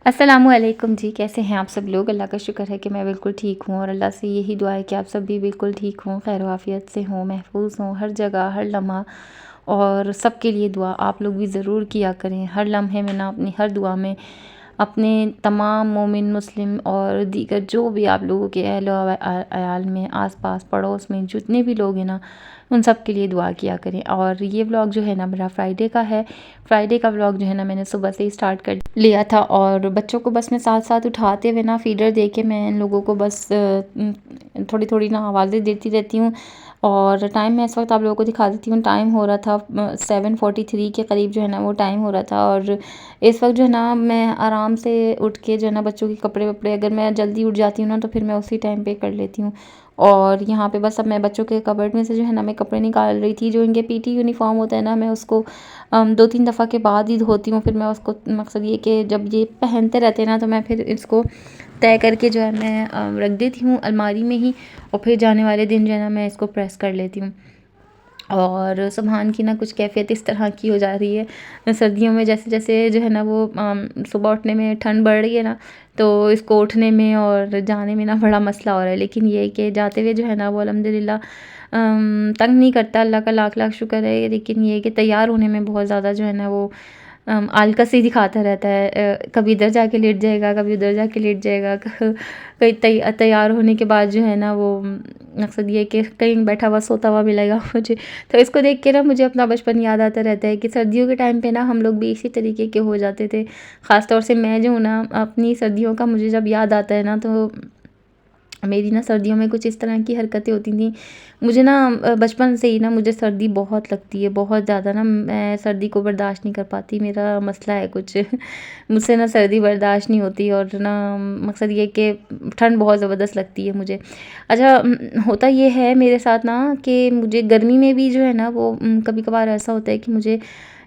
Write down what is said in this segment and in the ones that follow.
अस्सलामुअलैकुम जी, कैसे हैं आप सब लोग? अल्लाह का शुक्र है कि मैं बिल्कुल ठीक हूँ और अल्लाह से यही दुआ है कि आप सब भी बिल्कुल ठीक हों, खैर आफ़ियत से हों, महफूज़ हों, हर जगह, हर लम्हा। और सबके लिए दुआ आप लोग भी ज़रूर किया करें। हर लम्हे में ना अपनी हर दुआ में अपने तमाम मोमिन मुस्लिम और दीगर जो भी आप लोगों के अयाल में, आस-पास, पड़ोस में जितने भी लोग हैं ना, उन सब के लिए दुआ किया करें। और ये व्लॉग जो है ना मेरा फ्राइडे का है। फ्राइडे का व्लॉग जो है ना मैंने सुबह से ही स्टार्ट कर लिया था और बच्चों को बस मैं साथ-साथ उठाते हुए ना फीडर दे के मैं इन लोगों को बस थोड़ी-थोड़ी ना आवाज़ें देती रहती हूँ। और टाइम मैं इस वक्त आप लोगों को दिखा देती हूँ। टाइम हो रहा था 7:43 के करीब जो है ना वो टाइम हो रहा था। और इस वक्त जो है ना मैं आराम से उठ के जो है ना बच्चों के कपड़े-वपड़े, अगर मैं जल्दी उठ जाती हूँ ना तो फिर मैं उसी टाइम पे कर लेती हूँ। और यहाँ पे बस अब मैं बच्चों के कबर्ड में से जो है ना मैं कपड़े निकाल रही थी। जो इनके पीटी यूनिफ़ॉर्म होता है ना, मैं उसको 2-3 दफ़ा के बाद ही धोती हूँ। फिर मैं उसको, मकसद ये कि जब ये पहनते रहते हैं ना तो मैं फिर इसको तय करके जो है मैं रख देती हूँ अलमारी में ही। और फिर जाने वाले दिन जो है ना मैं इसको प्रेस कर लेती हूँ। और सुबहान की ना कुछ कैफ़ियत इस तरह की हो जा रही है सर्दियों में, जैसे-जैसे जो है ना वो सुबह उठने में ठंड बढ़ रही है ना, तो इसको उठने में और जाने में ना बड़ा मसला हो रहा है। लेकिन ये है कि जाते हुए जो है ना वो अल्हम्दुलिल्लाह तंग नहीं करता, अल्लाह का लाख-लाख शुक्र है। लेकिन ये है कि तैयार होने में बहुत ज़्यादा जो है ना वो आलकस ही दिखाता रहता है। कभी इधर जाके लेट जाएगा, कभी उधर जाके लेट जाएगा। कहीं तैयार होने के बाद जो है ना वो मकसद ये है कि कहीं बैठा हुआ सोता हुआ मिलेगा मुझे। तो इसको देख के ना मुझे अपना बचपन याद आता रहता है कि सर्दियों के टाइम पे ना हम लोग भी इसी तरीके के हो जाते थे। ख़ास तौर से मैं जो हूँ ना, अपनी सर्दियों का मुझे जब याद आता है ना तो मेरी ना सर्दियों में कुछ इस तरह की हरकतें होती थी। मुझे ना बचपन से ही ना मुझे सर्दी बहुत लगती है, बहुत ज़्यादा ना मैं सर्दी को बर्दाश्त नहीं कर पाती। मेरा मसला है कुछ मुझसे ना सर्दी बर्दाश्त नहीं होती। और ना मकसद ये कि ठंड बहुत ज़बरदस्त लगती है मुझे। अच्छा, होता ये है मेरे साथ ना कि मुझे गर्मी में भी जो है ना वो कभी-कभार ऐसा होता है कि मुझे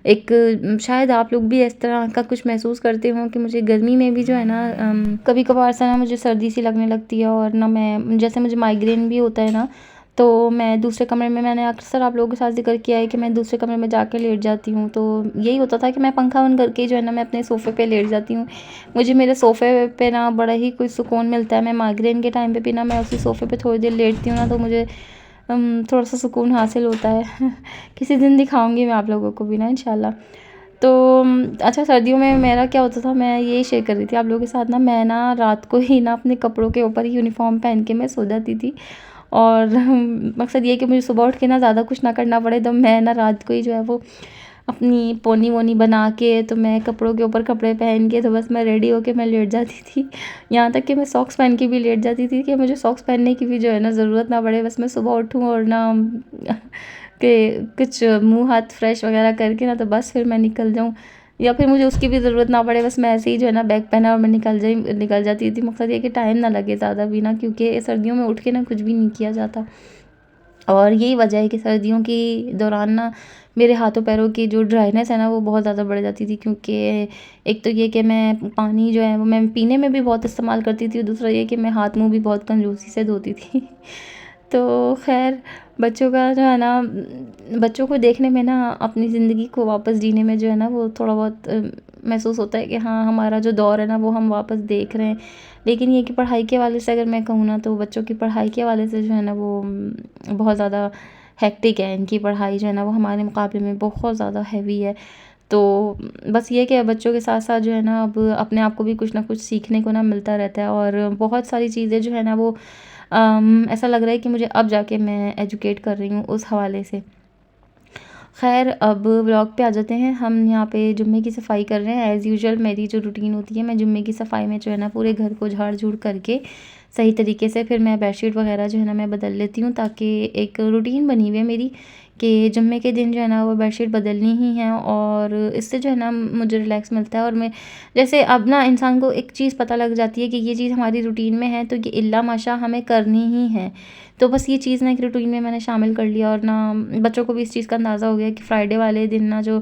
एक, शायद आप लोग भी इस तरह का कुछ महसूस करते हो कि मुझे गर्मी में भी जो है ना कभी-कभार सा ना मुझे सर्दी सी लगने लगती है। और ना मैं, जैसे मुझे माइग्रेन भी होता है ना, तो मैं दूसरे कमरे में, मैंने अक्सर आप लोगों के साथ ज़िक्र किया है कि मैं दूसरे कमरे में जाके लेट जाती हूँ। तो यही होता था कि मैं पंखा बंद करके जो है ना मैं अपने सोफ़े पे लेट जाती हूँ। मुझे मेरे सोफ़े पे ना बड़ा ही कोई सुकून मिलता है। मैं माइग्रेन के टाइम पे भी ना मैं उसी सोफ़े पे थोड़ी देर लेटती हूँ ना तो मुझे थोड़ा-सा सुकून हासिल होता है। किसी दिन दिखाऊँगी मैं आप लोगों को भी ना इंशाल्लाह। तो अच्छा, सर्दियों में मेरा क्या होता था, मैं यही शेयर कर रही थी आप लोगों के साथ ना, मैं ना रात को ही ना अपने कपड़ों के ऊपर ही यूनिफ़ॉर्म पहन के मैं सो जाती थी। और मकसद ये है कि मुझे सुबह उठ के ना ज़्यादा कुछ ना करना पड़े, तो मैं ना रात को ही जो है वो अपनी पोनी-वोनी बना के, तो मैं कपड़ों के ऊपर कपड़े पहन के तो बस मैं रेडी होके मैं लेट जाती थी। यहाँ तक कि मैं सॉक्स पहन के भी लेट जाती थी कि मुझे सॉक्स पहनने की भी जो है ना ज़रूरत ना पड़े। बस मैं सुबह उठूँ और ना कि कुछ मुँह हाथ फ्रेश वगैरह करके ना तो बस फिर मैं निकल जाऊँ, या फिर मुझे उसकी भी ज़रूरत ना पड़े। बस मैं ऐसे ही जो है ना बैग पहना और मैं निकल जाती थी। मकसद ये है कि टाइम ना लगे ज़्यादा भी ना, क्योंकि सर्दियों में उठ के ना कुछ भी नहीं किया जाता। और यही वजह है कि सर्दियों के दौरान ना मेरे हाथों पैरों की जो ड्राइनेस है ना वो बहुत ज़्यादा बढ़ जाती थी। क्योंकि एक तो ये कि मैं पानी जो है वो मैं पीने में भी बहुत इस्तेमाल करती थी, और दूसरा ये कि मैं हाथ मुँह भी बहुत कंजूसी से धोती थी। तो ख़ैर, बच्चों का जो है ना, बच्चों को देखने में ना अपनी ज़िंदगी को वापस जीने में जो है ना वो थोड़ा बहुत महसूस होता है कि हाँ, हमारा जो दौर है ना वो हम वापस देख रहे हैं। लेकिन ये कि पढ़ाई के हवाले से अगर मैं कहूँ ना तो बच्चों की पढ़ाई के हवाले से जो है ना वो बहुत ज़्यादा हेक्टिक है। इनकी पढ़ाई जो है ना वो हमारे मुकाबले में बहुत ज़्यादा हैवी है। तो बस ये कि बच्चों के साथ-साथ जो है ना अब अपने आप को भी कुछ ना कुछ सीखने को ना मिलता रहता है। और बहुत सारी चीज़ें जो है ना वो ऐसा लग रहा है कि मुझे अब जाके मैं एजुकेट कर रही हूँ उस हवाले से। ख़ैर, अब व्लॉग पे आ जाते हैं। हम यहाँ पे जुम्मे की सफ़ाई कर रहे हैं। एज़ यूजुअल मेरी जो रूटीन होती है, मैं जुम्मे की सफ़ाई में जो है ना पूरे घर को झाड़-झूड़ करके सही तरीके से फिर मैं बेडशीट वग़ैरह जो है ना मैं बदल लेती हूँ, ताकि एक रूटीन बनी हुई है मेरी कि जुम्मे के दिन जो है ना वो बेडशीट बदलनी ही है। और इससे जो है ना मुझे रिलैक्स मिलता है। और मैं, जैसे अब ना इंसान को एक चीज़ पता लग जाती है कि ये चीज़ हमारी रूटीन में है तो ये इल्ला माशा हमें करनी ही है। तो बस ये चीज़ ना एक रूटीन में मैंने शामिल कर लिया। और ना बच्चों को भी इस चीज़ का अंदाज़ा हो गया कि फ्राइडे वाले दिन ना जो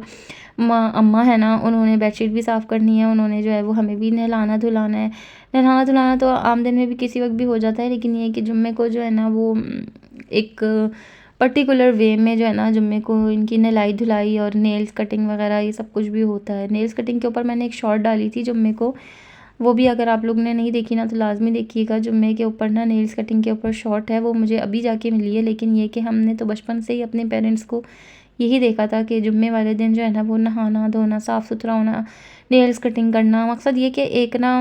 अम्मा है ना, उन्होंने बेडशीट भी साफ़ करनी है, उन्होंने जो है वो हमें भी नहलाना-धुलाना है। नहलाना-धुलाना तो आम दिन में भी किसी वक़्त भी हो जाता है, लेकिन ये है कि जुम्मे को जो है ना वो एक पर्टिकुलर वे में जो है ना जुम्मे को इनकी नहलाई-धुलाई और नेल्स कटिंग वग़ैरह ये सब कुछ भी होता है। नेल्स कटिंग के ऊपर मैंने एक शॉर्ट डाली थी जुम्मे को, वो भी अगर आप लोग ने नहीं देखी ना तो लाज़मी देखिएगा। जुम्मे के ऊपर ना नेल्स कटिंग के ऊपर शॉर्ट है, वो मुझे अभी जाके मिली है, लेकिन ये कि हमने तो बचपन से ही अपने पेरेंट्स को यही देखा था कि जुम्मे वाले दिन जो है ना वो नहाना धोना, साफ़ सुथरा होना, नेल्स कटिंग करना। मकसद ये कि एक ना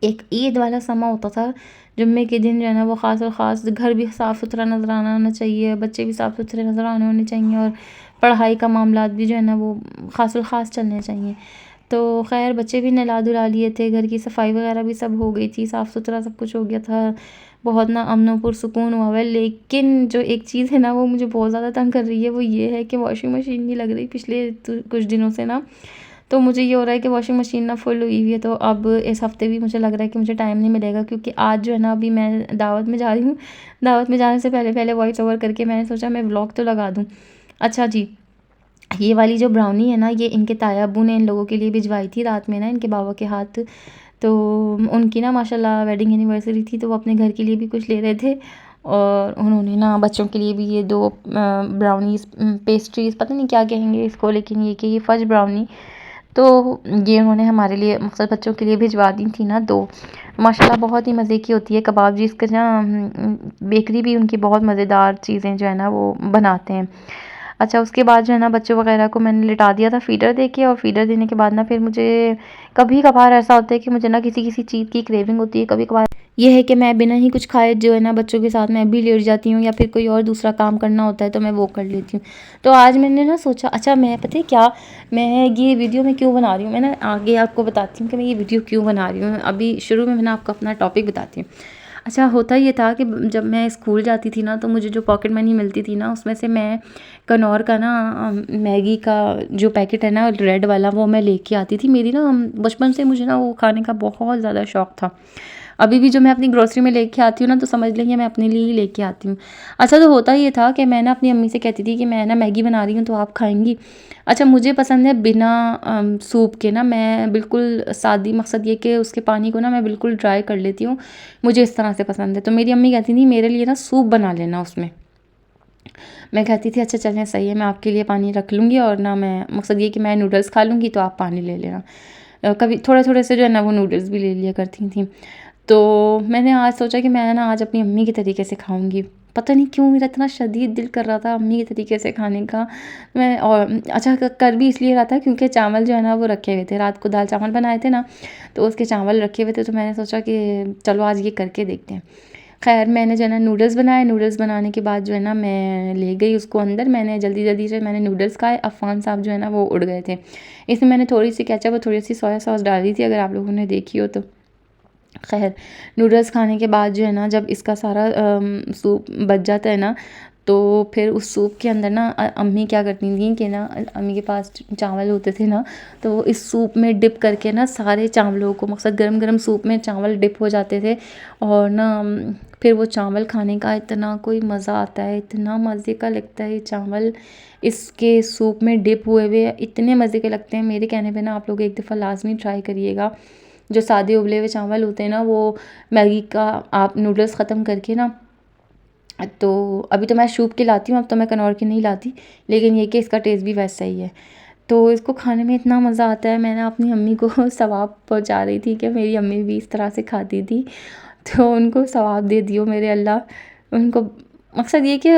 एक ईद वाला समा होता था। जुम्मे के दिन जो है ना वो ख़ास और ख़ास घर भी साफ़ सुथरा नज़र आना होना चाहिए, बच्चे भी साफ़ सुथरे नज़र आने होने चाहिए, और पढ़ाई का मामलात भी जो है ना वो ख़ास और ख़ास चलने चाहिए। तो ख़ैर बच्चे भी नहला धुला लिए थे, घर की सफाई वगैरह भी सब हो गई थी, साफ़ सुथरा सब कुछ हो गया था। बहुत ना अमन और पुरसुकून हुआ हुआ है। लेकिन जो एक चीज़ है ना वो मुझे बहुत ज़्यादा तंग कर रही है, वो ये है कि वॉशिंग मशीन नहीं लग रही पिछले कुछ दिनों से ना। तो मुझे ये हो रहा है कि वॉशिंग मशीन ना फुल हुई हुई है, तो अब इस हफ़्ते भी मुझे लग रहा है कि मुझे टाइम नहीं मिलेगा, क्योंकि आज जो है ना अभी मैं दावत में जा रही हूँ। दावत में जाने से पहले पहले वॉइस ओवर करके मैंने सोचा मैं व्लॉग तो लगा दूँ। अच्छा जी, ये वाली जो ब्राउनी है ना, ये इनके ताया अब्बू ने इन लोगों के लिए भिजवाई थी रात में ना, इनके बाबा के हाथ। तो उनकी ना माशाल्लाह वेडिंग एनिवर्सरी थी, तो वो अपने घर के लिए भी कुछ ले रहे थे, और उन्होंने ना बच्चों के लिए भी ये 2 ब्राउनीज़, पेस्ट्रीज़, पता नहीं क्या कहेंगे इसको, लेकिन ये कि ये फज ब्राउनी, तो ये उन्होंने हमारे लिए मकसद बच्चों के लिए भिजवा दी थी ना 2। माशाल्लाह बहुत ही मज़े की होती है कबाब जी। इसका ना बेकरी भी उनकी बहुत मज़ेदार चीज़ें जो है ना वो बनाते हैं। अच्छा, उसके बाद जो है ना बच्चों वगैरह को मैंने लिटा दिया था फ़ीडर दे के, और फ़ीडर देने के बाद ना फिर मुझे कभी-कभार ऐसा होता है कि मुझे ना किसी-किसी चीज़ की क्रेविंग होती है। कभी-कभार ये है कि मैं बिना ही कुछ खाए जो है ना बच्चों के साथ मैं भी लेट जाती हूँ, या फिर कोई और दूसरा काम करना होता है तो मैं वो कर लेती हूँ। तो आज मैंने ना सोचा, अच्छा मैं पता है क्या, मैं ये वीडियो मैं क्यों बना रही हूँ, मैं ना आगे आपको बताती हूँ कि मैं ये वीडियो क्यों बना रही हूँ। अभी शुरू में मैं आपको अपना टॉपिक बताती हूँ। अच्छा, होता ये था कि जब मैं स्कूल जाती थी ना, तो मुझे जो पॉकेट मनी मिलती थी ना, उसमें से मैं कनौर का ना मैगी का जो पैकेट है ना रेड वाला, वो मैं लेके आती थी। मेरी ना बचपन से मुझे ना वो खाने का बहुत ज़्यादा शौक़ था। अभी भी जो मैं अपनी ग्रोसरी में लेके आती हूँ ना, तो समझ लेंगे मैं अपने लिए ही लेके आती हूँ। अच्छा, तो होता ये था कि मैं ना अपनी अम्मी से कहती थी कि मैं ना मैगी बना रही हूँ तो आप खाएँगी? अच्छा, मुझे पसंद है बिना सूप के ना, मैं बिल्कुल सादी, मकसद ये कि उसके पानी को ना मैं बिल्कुल ड्राई कर लेती हूँ, मुझे इस तरह से पसंद है। तो मेरी अम्मी कहती थी मेरे लिए ना सूप बना लेना उसमें। मैं कहती थी अच्छा चलें सही है, मैं आपके लिए पानी रख लूँगी, और ना मैं, मकसद ये कि मैं नूडल्स खा लूँगी तो आप पानी ले लेना। कभी थोड़े-थोड़े से जो है ना वो नूडल्स भी ले लिया करती थी। तो मैंने आज सोचा कि मैं ना आज अपनी अम्मी के तरीके से खाऊँगी। पता नहीं क्यों मेरा इतना शदीद दिल कर रहा था अम्मी के तरीके से खाने का। मैं और अच्छा कर भी इसलिए रहा था क्योंकि चावल जो है ना वो रखे हुए थे, रात को दाल चावल बनाए थे ना, तो उसके चावल रखे हुए थे, तो मैंने सोचा कि चलो आज ये करके देखते हैं। ख़ैर मैंने जो है ना नूडल्स बनाए, नूडल्स बनाने के बाद जो है ना मैं ले गई उसको अंदर, मैंने जल्दी-जल्दी से मैंने नूडल्स खाए, अफ़ान साहब जो है ना वो उड़ गए थे। इसमें मैंने थोड़ी-सी केचअप और थोड़ी-सी सोया सॉस डाल दी थी, अगर आप लोगों ने देखी हो तो। ख़ैर नूडल्स खाने के बाद जो है ना जब इसका सारा सूप बच जाता है ना, तो फिर उस सूप के अंदर ना अम्मी क्या करती थी कि ना, अम्मी के पास चावल होते थे ना, तो वो इस सूप में डिप करके ना सारे चावलों को, मकसद गरम-गरम सूप में चावल डिप हो जाते थे, और ना फिर वो चावल खाने का इतना कोई मज़ा आता है, इतना मज़े का लगता है ये चावल इसके सूप में डिप हुए हुए, इतने मज़े के लगते हैं। मेरे कहने पे ना आप लोग एक दफ़ा लाज़मी ट्राई करिएगा। जो सादे उबले हुए चावल होते हैं ना, वो मैगी का आप नूडल्स ख़त्म करके ना, तो अभी तो मैं शूप के लाती हूँ, अब तो मैं कनौर की नहीं लाती, लेकिन ये कि इसका टेस्ट भी वैसा ही है। तो इसको खाने में इतना मज़ा आता है, मैं ना अपनी अम्मी को सवाब पहुँचा रही थी कि मेरी अम्मी भी इस तरह से खाती थी, तो उनको सवाब दे दियो मेरे अल्लाह। उनको मकसद ये कि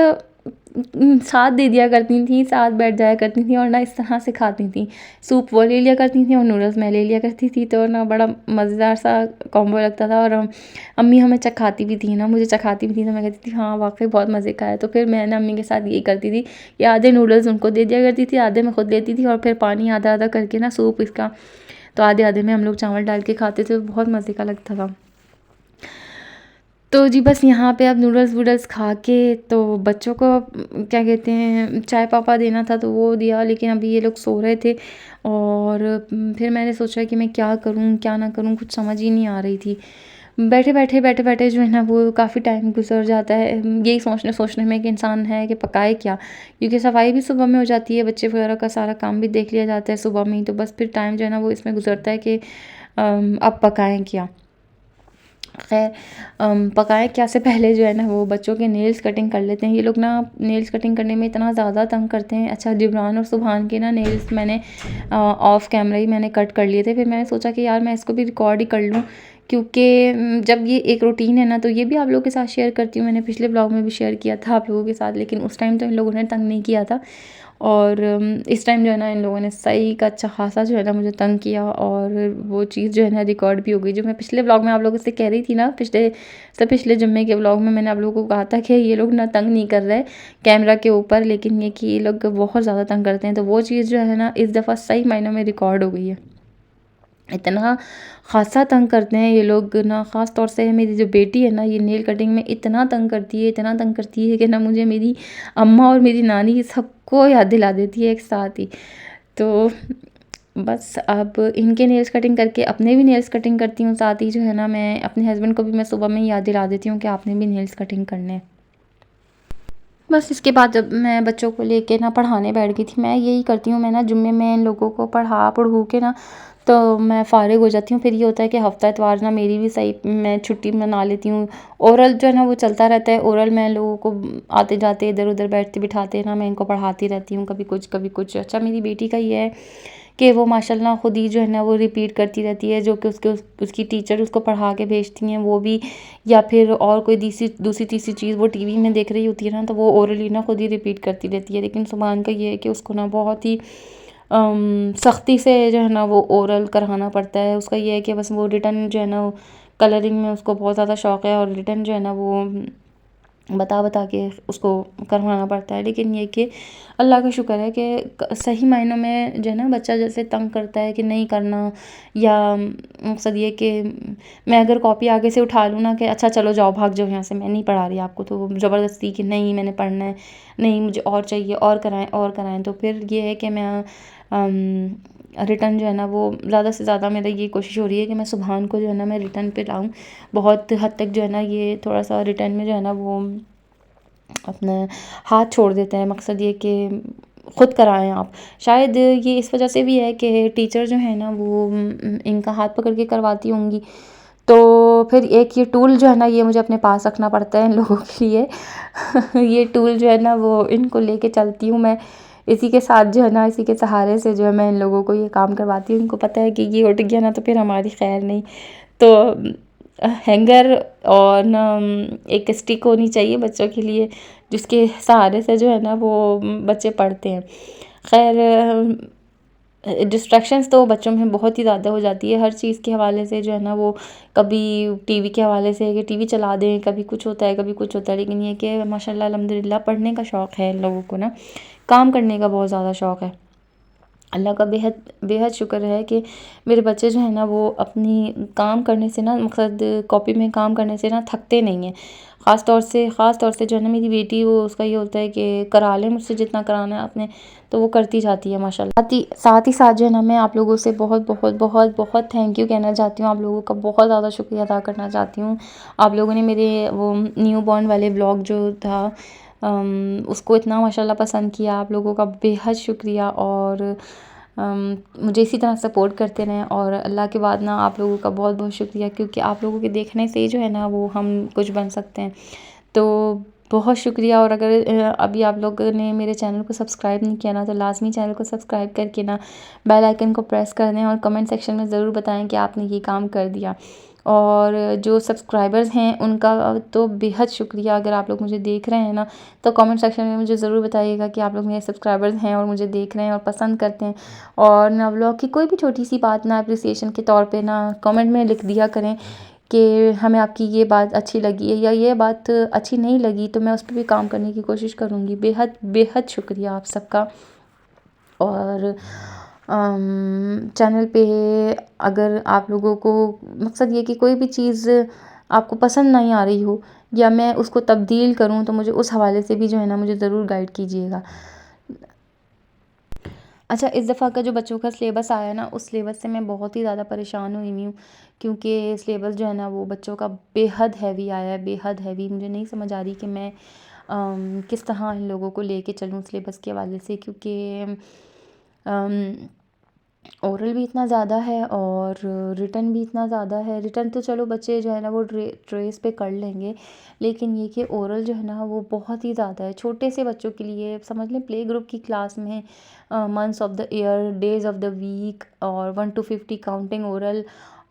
साथ दे दिया करती थी, साथ बैठ जाया करती थी, और ना इस तरह से खाती थी। सूप वो ले लिया करती थी और नूडल्स मैं ले लिया करती थी, तो ना बड़ा मज़ेदार सा कॉम्बो लगता था। और अम्मी हमें चखाती भी थी ना, मुझे चखाती भी थी, तो मैं कहती थी हाँ वाक़ई बहुत मज़े का है। तो फिर मैं ना अम्मी के साथ यही करती थी कि आधे नूडल्स उनको दे दिया करती थी, आधे मैं खुद लेती थी, और फिर पानी आधा-आधा करके ना सूप इसका, तो आधे-आधे में हम लोग चावल डाल के खाते थे, बहुत मज़े का लगता था। तो जी बस यहाँ पे अब नूडल्स वूडल्स खा के तो बच्चों को क्या कहते हैं चाय पापा देना था, तो वो दिया, लेकिन अभी ये लोग सो रहे थे, और फिर मैंने सोचा कि मैं क्या करूँ क्या ना करूँ, कुछ समझ ही नहीं आ रही थी। बैठे बैठे जो है ना वो काफ़ी टाइम गुजर जाता है यही सोचने सोचने में कि इंसान है कि पकाए क्या, क्योंकि सफाई भी सुबह में हो जाती है, बच्चे वगैरह का सारा काम भी देख लिया जाता है सुबह में ही, तो बस फिर टाइम जो है ना वो इसमें गुजरता है कि अब पकाएं क्या। ख़ैर पकाएँ क्या से पहले जो है ना वो बच्चों के नेल्स कटिंग कर लेते हैं। ये लोग ना नेल्स कटिंग करने में इतना ज़्यादा तंग करते हैं। अच्छा, जिब्रान और सुभान के ना नेल्स मैंने ऑफ़ कैमरा ही मैंने कट कर लिए थे। फिर मैंने सोचा कि यार मैं इसको भी रिकॉर्ड ही कर लूँ, क्योंकि जब ये एक रूटीन है ना तो ये भी आप लोगों के साथ शेयर करती हूँ। मैंने पिछले ब्लॉग में भी शेयर किया था आप लोगों के साथ, लेकिन उस टाइम तो इन लोगों ने तंग नहीं किया था। और इस टाइम जो है ना इन लोगों ने सही का अच्छा खासा जो है ना मुझे तंग किया, और वो चीज़ जो है ना रिकॉर्ड भी हो गई। जो मैं पिछले ब्लॉग में आप लोगों से कह रही थी ना, पिछले जुम्मे के ब्लॉग में मैंने आप लोगों को कहा था कि ये लोग ना तंग नहीं कर रहे कैमरा के ऊपर, लेकिन ये कि ये लोग बहुत ज़्यादा तंग करते हैं। तो वो चीज़ जो है ना इस दफ़ा सही मायनों में रिकॉर्ड हो गई है। इतना ख़ासा तंग करते हैं ये लोग ना, ख़ास तौर से मेरी जो बेटी है ना, ये नेल कटिंग में इतना तंग करती है, इतना तंग करती है कि ना मुझे मेरी अम्मा और मेरी नानी सबको याद दिला देती है एक साथ ही। तो बस अब इनके नेल्स कटिंग करके अपने भी नेल्स कटिंग करती हूँ, साथ ही जो है ना मैं अपने हस्बैंड को भी मैं सुबह में ही याद दिला देती हूँ कि आपने भी नेल्स कटिंग करने हैं। बस इसके बाद जब मैं बच्चों को लेके ना पढ़ाने बैठ गई थी, मैं यही करती हूँ, मैं ना जुम्मे में इन लोगों को पढ़ू के ना तो मैं फ़ारिग हो जाती हूँ। फिर ये होता है कि हफ़्ता इतवार ना मेरी भी सही मैं छुट्टी मना लेती हूँ। ओरल जो है ना वो चलता रहता है। ओरल मैं लोगों को आते जाते इधर उधर बैठते बिठाते ना मैं इनको पढ़ाती रहती हूँ, कभी कुछ कभी कुछ। अच्छा, मेरी बेटी का ये है कि वो माशाल्लाह खुद ही जो है ना वो रिपीट करती रहती है, जो कि उसकी टीचर उसको पढ़ा के भेजती हैं वो भी, या फिर और कोई दूसरी तीसरी चीज़ वो टीवी में देख रही होती है ना तो वो ओरली ना खुद ही रिपीट करती रहती है। लेकिन सुभान का ये है कि उसको ना बहुत ही सख्ती से जो है ना वो ओरल कराना पड़ता है। उसका ये है कि बस वो रिटन जो है ना कलरिंग में उसको बहुत ज़्यादा शौक़ है, और रिटन जो है ना वो बता के उसको करवाना पड़ता है। लेकिन ये कि अल्लाह का शुक्र है कि सही मायनों में जो है ना बच्चा जैसे तंग करता है कि नहीं करना, या मकसद ये कि मैं अगर कॉपी आगे से उठा लूँ ना कि अच्छा चलो जाओ भाग जाओ यहाँ से, मैं नहीं पढ़ा रही आपको, तो ज़बरदस्ती कि नहीं मैंने पढ़ना है, नहीं मुझे और चाहिए, और कराएं, तो फिर ये है कि मैं रिटर्न जो है ना वो ज़्यादा से ज़्यादा मेरा ये कोशिश हो रही है कि मैं सुभान को जो है ना मैं रिटर्न पे लाऊं। बहुत हद तक जो है ना ये थोड़ा सा रिटर्न में जो है ना वो अपना हाथ छोड़ देते हैं। मकसद ये कि ख़ुद कराएं आप। शायद ये इस वजह से भी है कि टीचर जो है ना वो इनका हाथ पकड़ के करवाती होंगी, तो फिर एक ये टूल जो है ना ये मुझे अपने पास रखना पड़ता है इन लोगों के लिए। ये टूल जो है ना वो इनको लेके चलती हूँ मैं, इसी के साथ जो है ना इसी के सहारे से जो है मैं इन लोगों को ये काम करवाती हूँ। इनको पता है कि ये उठ गया ना तो फिर हमारी खैर नहीं। तो हैंगर और ना एक स्टिक होनी चाहिए बच्चों के लिए, जिसके सहारे से जो है ना वो बच्चे पढ़ते हैं। खैर डिस्ट्रैक्शंस तो बच्चों में बहुत ही ज़्यादा हो जाती है हर चीज़ के हवाले से जो है ना, वो कभी टीवी के हवाले से कि टीवी चला दें, कभी कुछ होता है कभी कुछ होता है। लेकिन ये कि माशाल्लाह अल्हम्दुलिल्लाह पढ़ने का शौक़ है इन लोगों को ना, काम करने का बहुत ज़्यादा शौक़ है। अल्लाह का बेहद बेहद शुक्र है कि मेरे बच्चे जो है ना वो अपनी काम करने से ना, मकसद कॉपी में काम करने से ना थकते नहीं हैं। ख़ास तौर से जो है ना मेरी बेटी, वो उसका ये होता है कि करा ले मुझसे जितना कराना है आपने, तो वो करती जाती है माशाल्लाह। साथ ही साथ जो है ना मैं आप लोगों से बहुत बहुत बहुत बहुत थैंक यू कहना चाहती हूँ। आप लोगों का बहुत ज़्यादा शुक्रिया अदा करना चाहती हूँ। आप लोगों ने मेरे वो न्यू बॉर्न वाले व्लॉग जो था उसको इतना माशाल्लाह पसंद किया। आप लोगों का बेहद शुक्रिया, और मुझे इसी तरह सपोर्ट करते रहें। और अल्लाह के बाद ना आप लोगों का बहुत बहुत शुक्रिया, क्योंकि आप लोगों के देखने से ही जो है ना वो हम कुछ बन सकते हैं। तो बहुत शुक्रिया। और अगर अभी आप लोगों ने मेरे चैनल को सब्सक्राइब नहीं किया ना तो लाज़मी चैनल को सब्सक्राइब करके ना बेल आइकन को प्रेस कर दें, और कमेंट सेक्शन में ज़रूर बताएं कि आपने ये काम कर दिया। और जो सब्सक्राइबर्स हैं उनका तो बेहद शुक्रिया। अगर आप लोग मुझे देख रहे हैं ना तो कमेंट सेक्शन में मुझे ज़रूर बताइएगा कि आप लोग मेरे सब्सक्राइबर्स हैं और मुझे देख रहे हैं और पसंद करते हैं। और ना व्लॉग की कोई भी छोटी सी बात ना अप्रिसिएशन के तौर पे ना कमेंट में लिख दिया करें कि हमें आपकी ये बात अच्छी लगी है, या ये बात अच्छी नहीं लगी, तो मैं उस पर भी काम करने की कोशिश करूँगी। बेहद बेहद शुक्रिया आप सबका। और चैनल पे अगर आप लोगों को मकसद ये कि कोई भी चीज़ आपको पसंद नहीं आ रही हो या मैं उसको तब्दील करूँ, तो मुझे उस हवाले से भी जो है ना मुझे ज़रूर गाइड कीजिएगा। अच्छा, इस दफ़ा का जो बच्चों का सिलेबस आया ना, उस सिलेबस से मैं बहुत ही ज़्यादा परेशान हुई हूँ, क्योंकि सिलेबस जो है ना वो बच्चों का बेहद हैवी आया है, बेहद हैवी। मुझे नहीं समझ आ रही कि मैं किस तरह इन लोगों को लेके चलूँ सिलेबस के हवाले से, क्योंकि ओरल भी इतना ज़्यादा है और रिटन भी इतना ज़्यादा है। रिटन तो चलो बच्चे जो है ना वो ट्रेस पे कर लेंगे, लेकिन ये कि ओरल जो है ना वो बहुत ही ज़्यादा है। छोटे से बच्चों के लिए समझ लें प्ले ग्रुप की क्लास में months of the year, days of the week और 1 टू 50 काउंटिंग ओरल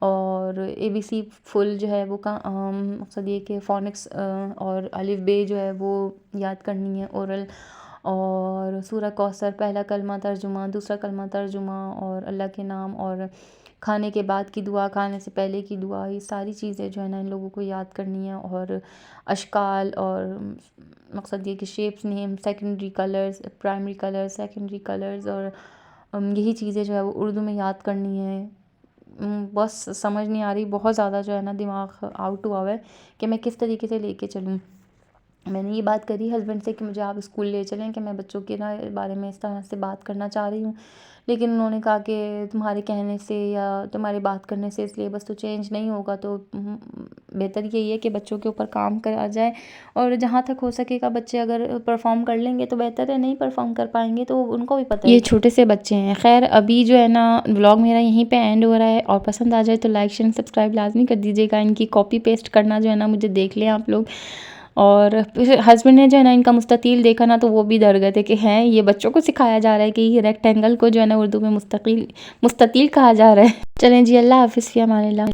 और एबीसी फुल जो है वो का मकसद ये कि फ़ोनिक्स और अलिफ बे जो है वो याद करनी है ओरल। और सूरह कौसर, पहला कलमा तर्जुमा, दूसरा कलमा तर्जुमा और अल्लाह के नाम और खाने के बाद की दुआ, खाने से पहले की दुआ, ये सारी चीज़ें जो है ना इन लोगों को याद करनी है। और अशकाल और मकसद ये कि shapes, name, secondary colours, primary colours, secondary colours और यही चीज़ें जो है वो उर्दू में याद करनी है। बस समझ नहीं आ रही, बहुत ज़्यादा जो है ना दिमाग आउट हुआ हुआ है कि मैं किस तरीके से लेके चलूँ। मैंने ये बात करी हस्बैंड से कि मुझे आप स्कूल ले चलें कि मैं बच्चों के ना बारे में इस तरह से बात करना चाह रही हूँ, लेकिन उन्होंने कहा कि तुम्हारे कहने से या तुम्हारे बात करने से सिलेबस तो चेंज नहीं होगा, तो बेहतर यही है कि बच्चों के ऊपर काम करा जाए और जहाँ तक हो सकेगा बच्चे अगर परफॉर्म कर लेंगे तो बेहतर है, नहीं परफॉर्म कर पाएंगे तो उनको भी पता है ये छोटे से बच्चे हैं। खैर अभी जो है ना व्लॉग मेरा यहीं पे एंड हो रहा है और पसंद आ जाए तो लाइक शेयर सब्सक्राइब लाजमी कर दीजिएगा। इनकी कॉपी पेस्ट करना जो है ना मुझे देख लें आप लोग। और फिर हस्बैंड ने जो है ना इनका मुस्ततील देखा ना तो वो भी डर गए थे कि हैं ये बच्चों को सिखाया जा रहा है कि ये रेक्टेंगल को जो है ना उर्दू में मुस्ततील कहा जा रहा है। चलें जी, अल्लाह हाफ़िज़, फ़ी अमानिल्लाह।